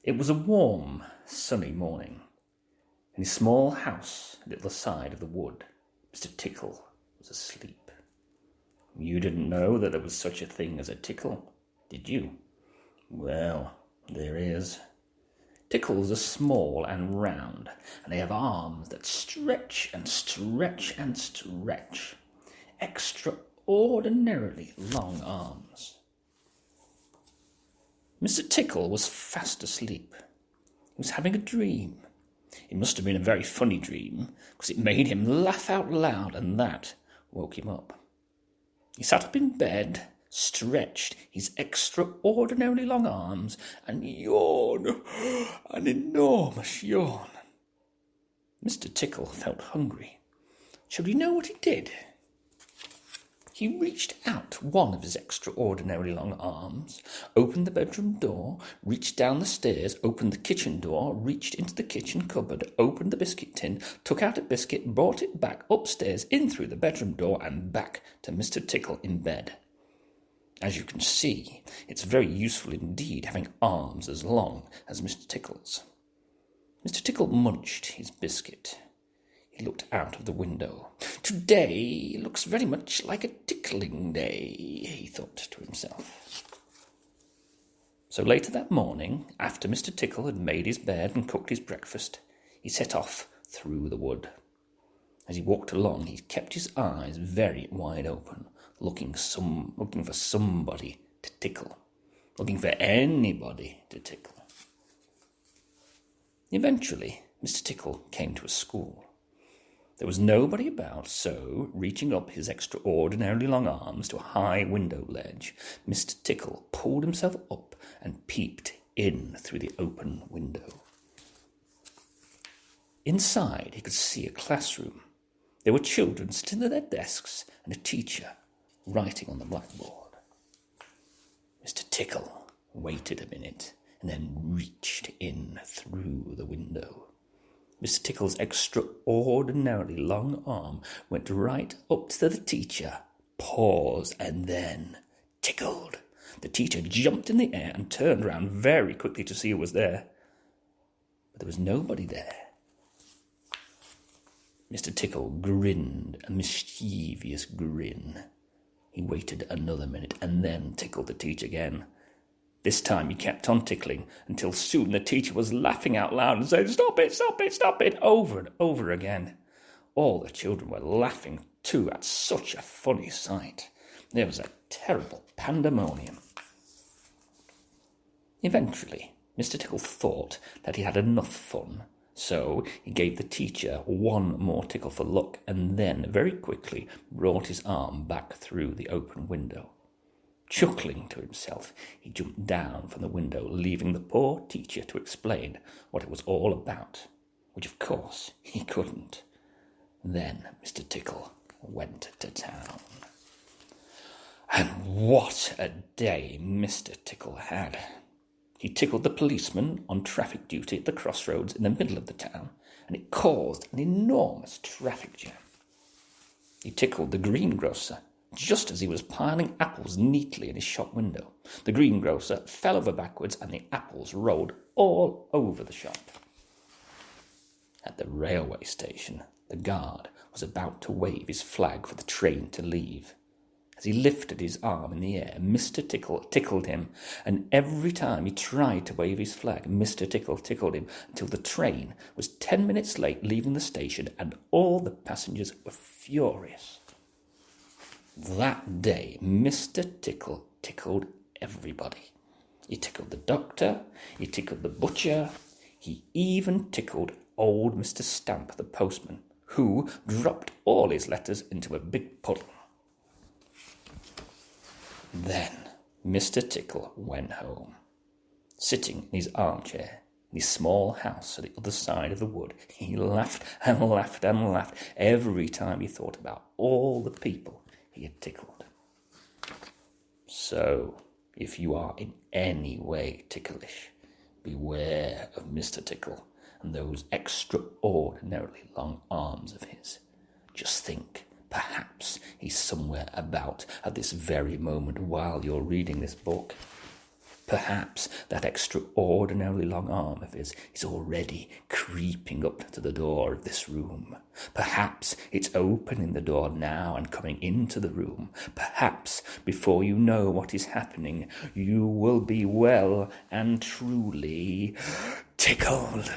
It was a warm, sunny morning. In his small house at the other side of the wood, Mr. Tickle was asleep. You didn't know that there was such a thing as a tickle, did you? Well, there is. Tickles are small and round, and they have arms that stretch and stretch and stretch. Extraordinarily long arms. Mr. Tickle was fast asleep. He was having a dream. It must have been a very funny dream, because it made him laugh out loud, and that woke him up. He sat up in bed, stretched his extraordinarily long arms, and yawned an enormous yawn. Mr. Tickle felt hungry. Shall we know what he did? He reached out one of his extraordinarily long arms, opened the bedroom door, reached down the stairs, opened the kitchen door, reached into the kitchen cupboard, opened the biscuit tin, took out a biscuit, brought it back upstairs, in through the bedroom door, and back to Mr. Tickle in bed. As you can see, it's very useful indeed having arms as long as Mr. Tickle's. Mr. Tickle munched his biscuit. He looked out of the window. Today looks very much like a tickling day, he thought to himself. So later that morning, after Mr. Tickle had made his bed and cooked his breakfast, he set off through the wood. As he walked along, he kept his eyes very wide open, looking for somebody to tickle, looking for anybody to tickle. Eventually, Mr. Tickle came to a school. There was nobody about, so, reaching up his extraordinarily long arms to a high window ledge, Mr. Tickle pulled himself up and peeped in through the open window. Inside, he could see a classroom. There were children sitting at their desks and a teacher writing on the blackboard. Mr. Tickle waited a minute and then reached in through the window. Mr. Tickle's extraordinarily long arm went right up to the teacher, paused, and then tickled. The teacher jumped in the air and turned round very quickly to see who was there. But there was nobody there. Mr. Tickle grinned a mischievous grin. He waited another minute and then tickled the teacher again. This time he kept on tickling until soon the teacher was laughing out loud and saying, "Stop it, stop it, stop it," over and over again. All the children were laughing too at such a funny sight. There was a terrible pandemonium. Eventually, Mr. Tickle thought that he had enough fun, so he gave the teacher one more tickle for luck and then very quickly brought his arm back through the open window. Chuckling to himself, he jumped down from the window, leaving the poor teacher to explain what it was all about, which of course he couldn't. Then Mr. Tickle went to town. And what a day Mr. Tickle had! He tickled the policeman on traffic duty at the crossroads in the middle of the town, and it caused an enormous traffic jam. He tickled the greengrocer just as he was piling apples neatly in his shop window. The greengrocer fell over backwards and the apples rolled all over the shop. At the railway station, the guard was about to wave his flag for the train to leave. As he lifted his arm in the air, Mr. Tickle tickled him, and every time he tried to wave his flag, Mr. Tickle tickled him until the train was 10 minutes late leaving the station and all the passengers were furious. That day, Mr. Tickle tickled everybody. He tickled the doctor, he tickled the butcher, he even tickled old Mr. Stamp, the postman, who dropped all his letters into a big puddle. Then Mr. Tickle went home. Sitting in his armchair in his small house at the other side of the wood, he laughed and laughed and laughed every time he thought about all the people he had tickled. So, if you are in any way ticklish, beware of Mr. Tickle and those extraordinarily long arms of his. Just think, perhaps he's somewhere about at this very moment while you're reading this book. Perhaps that extraordinarily long arm of his is already creeping up to the door of this room. Perhaps it's opening the door now and coming into the room. Perhaps, before you know what is happening, you will be well and truly tickled.